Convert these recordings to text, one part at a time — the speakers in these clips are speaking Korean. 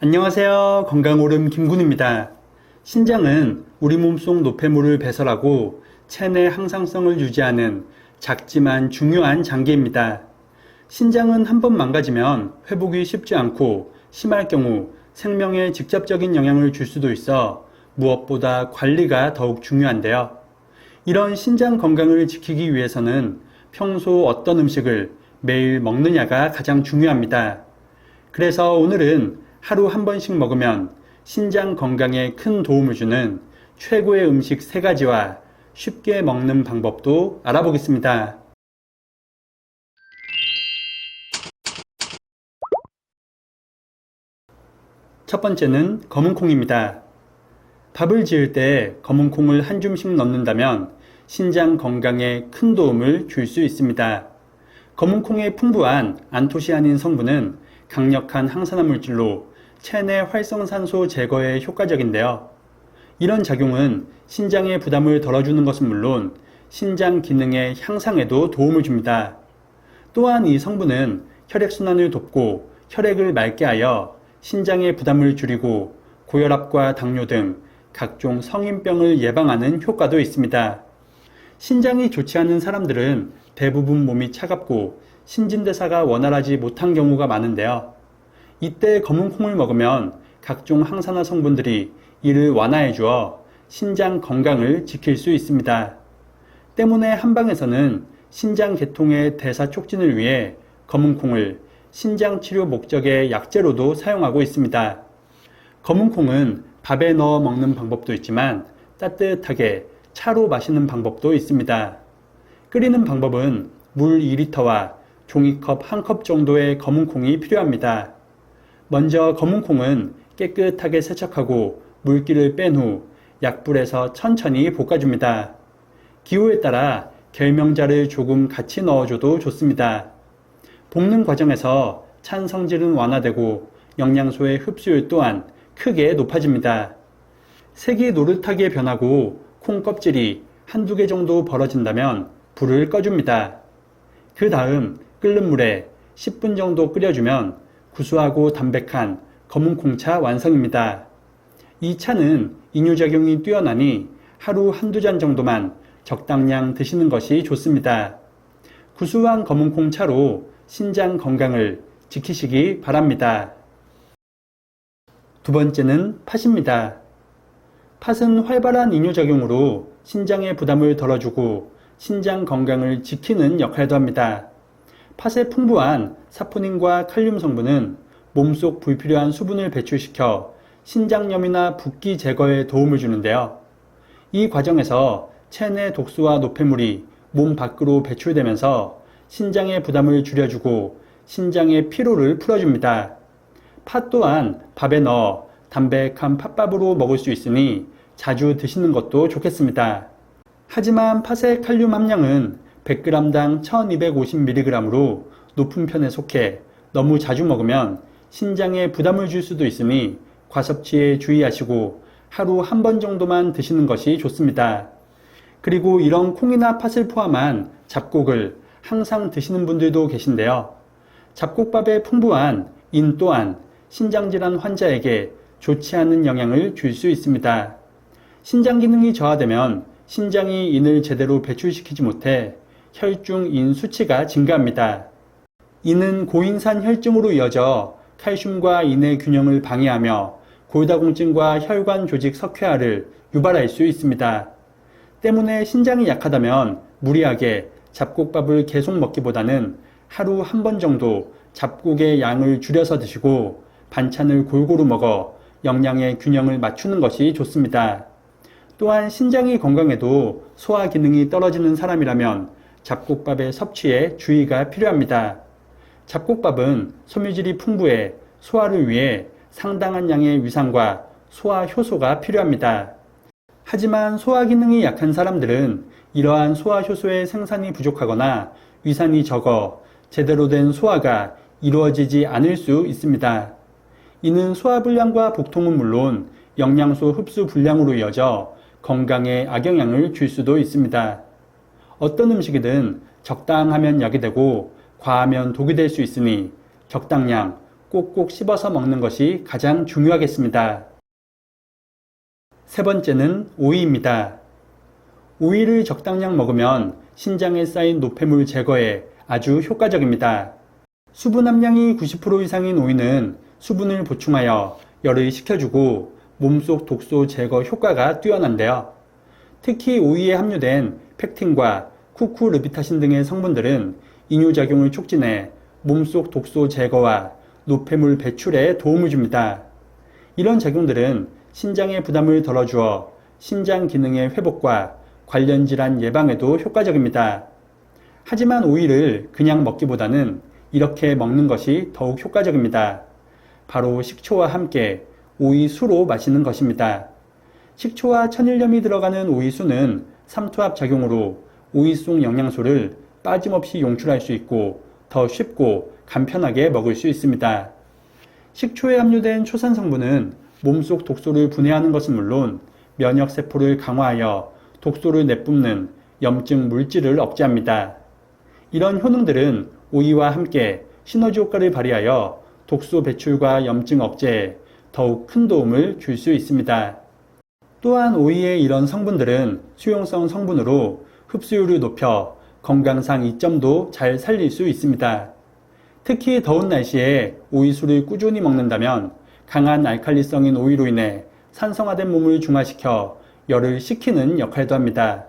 안녕하세요. 건강오름 김군입니다. 신장은 우리 몸속 노폐물을 배설하고 체내 항상성을 유지하는 작지만 중요한 장기입니다. 신장은 한번 망가지면 회복이 쉽지 않고 심할 경우 생명에 직접적인 영향을 줄 수도 있어 무엇보다 관리가 더욱 중요한데요. 이런 신장 건강을 지키기 위해서는 평소 어떤 음식을 매일 먹느냐가 가장 중요합니다. 그래서 오늘은 하루 한 번씩 먹으면 신장 건강에 큰 도움을 주는 최고의 음식 3가지와 쉽게 먹는 방법도 알아보겠습니다. 첫 번째는 검은콩입니다. 밥을 지을 때 검은콩을 한 줌씩 넣는다면 신장 건강에 큰 도움을 줄 수 있습니다. 검은콩의 풍부한 안토시아닌 성분은 강력한 항산화 물질로 체내 활성산소 제거에 효과적인데요. 이런 작용은 신장의 부담을 덜어주는 것은 물론 신장 기능의 향상에도 도움을 줍니다. 또한 이 성분은 혈액순환을 돕고 혈액을 맑게 하여 신장의 부담을 줄이고 고혈압과 당뇨 등 각종 성인병을 예방하는 효과도 있습니다. 신장이 좋지 않은 사람들은 대부분 몸이 차갑고 신진대사가 원활하지 못한 경우가 많은데요. 이때 검은콩을 먹으면 각종 항산화 성분들이 이를 완화해 주어 신장 건강을 지킬 수 있습니다. 때문에 한방에서는 신장 계통의 대사 촉진을 위해 검은콩을 신장 치료 목적의 약재로도 사용하고 있습니다. 검은콩은 밥에 넣어 먹는 방법도 있지만 따뜻하게 차로 마시는 방법도 있습니다. 끓이는 방법은 물 2리터와 종이컵 1컵 정도의 검은콩이 필요합니다. 먼저 검은콩은 깨끗하게 세척하고 물기를 뺀 후 약불에서 천천히 볶아줍니다. 기호에 따라 결명자를 조금 같이 넣어줘도 좋습니다. 볶는 과정에서 찬 성질은 완화되고 영양소의 흡수율 또한 크게 높아집니다. 색이 노릇하게 변하고 콩 껍질이 한두 개 정도 벌어진다면 불을 꺼줍니다. 그 다음 끓는 물에 10분 정도 끓여주면 구수하고 담백한 검은콩차 완성입니다. 이 차는 이뇨작용이 뛰어나니 하루 한두 잔 정도만 적당량 드시는 것이 좋습니다. 구수한 검은콩차로 신장 건강을 지키시기 바랍니다. 두 번째는 팥입니다. 팥은 활발한 이뇨작용으로 신장의 부담을 덜어주고 신장 건강을 지키는 역할도 합니다. 팥의 풍부한 사포닌과 칼륨 성분은 몸속 불필요한 수분을 배출시켜 신장염이나 붓기 제거에 도움을 주는데요. 이 과정에서 체내 독소와 노폐물이 몸 밖으로 배출되면서 신장의 부담을 줄여주고 신장의 피로를 풀어줍니다. 팥 또한 밥에 넣어 담백한 팥밥으로 먹을 수 있으니 자주 드시는 것도 좋겠습니다. 하지만 팥의 칼륨 함량은 100g당 1250mg으로 높은 편에 속해 너무 자주 먹으면 신장에 부담을 줄 수도 있으니 과섭취에 주의하시고 하루 한 번 정도만 드시는 것이 좋습니다. 그리고 이런 콩이나 팥을 포함한 잡곡을 항상 드시는 분들도 계신데요. 잡곡밥에 풍부한 인 또한 신장질환 환자에게 좋지 않은 영향을 줄 수 있습니다. 신장 기능이 저하되면 신장이 인을 제대로 배출시키지 못해 혈중 인 수치가 증가합니다. 이는 고인산 혈증으로 이어져 칼슘과 인의 균형을 방해하며 골다공증과 혈관 조직 석회화를 유발할 수 있습니다. 때문에 신장이 약하다면 무리하게 잡곡밥을 계속 먹기보다는 하루 한 번 정도 잡곡의 양을 줄여서 드시고 반찬을 골고루 먹어 영양의 균형을 맞추는 것이 좋습니다. 또한 신장이 건강해도 소화 기능이 떨어지는 사람이라면 잡곡밥의 섭취에 주의가 필요합니다. 잡곡밥은 섬유질이 풍부해 소화를 위해 상당한 양의 위산과 소화 효소가 필요합니다. 하지만 소화 기능이 약한 사람들은 이러한 소화 효소의 생산이 부족하거나 위산이 적어 제대로 된 소화가 이루어지지 않을 수 있습니다. 이는 소화불량과 복통은 물론 영양소 흡수 불량으로 이어져 건강에 악영향을 줄 수도 있습니다. 어떤 음식이든 적당하면 약이 되고 과하면 독이 될 수 있으니 적당량 꼭꼭 씹어서 먹는 것이 가장 중요하겠습니다. 세 번째는 오이입니다. 오이를 적당량 먹으면 신장에 쌓인 노폐물 제거에 아주 효과적입니다. 수분 함량이 90% 이상인 오이는 수분을 보충하여 열을 식혀주고 몸속 독소 제거 효과가 뛰어난데요. 특히 오이에 함유된 펙틴과 쿠쿠르비타신 등의 성분들은 이뇨작용을 촉진해 몸속 독소 제거와 노폐물 배출에 도움을 줍니다. 이런 작용들은 신장의 부담을 덜어주어 신장 기능의 회복과 관련 질환 예방에도 효과적입니다. 하지만 오이를 그냥 먹기보다는 이렇게 먹는 것이 더욱 효과적입니다. 바로 식초와 함께 오이수로 마시는 것입니다. 식초와 천일염이 들어가는 오이수는 삼투압 작용으로 오이 속 영양소를 빠짐없이 용출할 수 있고 더 쉽고 간편하게 먹을 수 있습니다. 식초에 함유된 초산 성분은 몸속 독소를 분해하는 것은 물론 면역세포를 강화하여 독소를 내뿜는 염증 물질을 억제합니다. 이런 효능들은 오이와 함께 시너지 효과를 발휘하여 독소 배출과 염증 억제에 더욱 큰 도움을 줄 수 있습니다. 또한 오이의 이런 성분들은 수용성 성분으로 흡수율을 높여 건강상 이점도 잘 살릴 수 있습니다. 특히 더운 날씨에 오이수를 꾸준히 먹는다면 강한 알칼리성인 오이로 인해 산성화된 몸을 중화시켜 열을 식히는 역할도 합니다.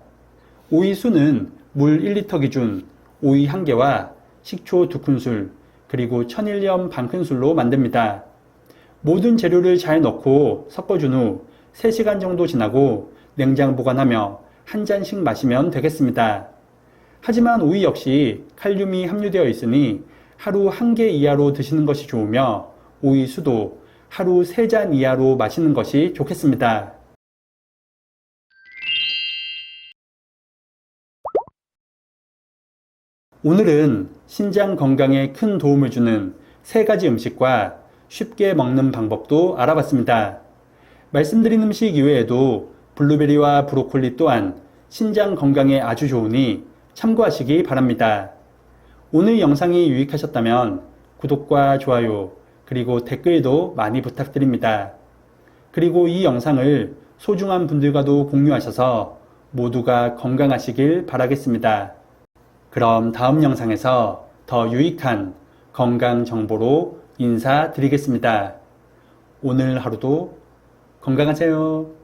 오이수는 물 1리터 기준 오이 1개와 식초 2큰술 그리고 천일염 반큰술로 만듭니다. 모든 재료를 잘 넣고 섞어준 후 3시간 정도 지나고 냉장 보관하며 한 잔씩 마시면 되겠습니다. 하지만 오이 역시 칼륨이 함유되어 있으니 하루 1개 이하로 드시는 것이 좋으며 오이 수도 하루 3잔 이하로 마시는 것이 좋겠습니다. 오늘은 신장 건강에 큰 도움을 주는 3가지 음식과 쉽게 먹는 방법도 알아봤습니다. 말씀드린 음식 이외에도 블루베리와 브로콜리 또한 신장 건강에 아주 좋으니 참고하시기 바랍니다. 오늘 영상이 유익하셨다면 구독과 좋아요 그리고 댓글도 많이 부탁드립니다. 그리고 이 영상을 소중한 분들과도 공유하셔서 모두가 건강하시길 바라겠습니다. 그럼 다음 영상에서 더 유익한 건강 정보로 인사드리겠습니다. 오늘 하루도 건강하세요.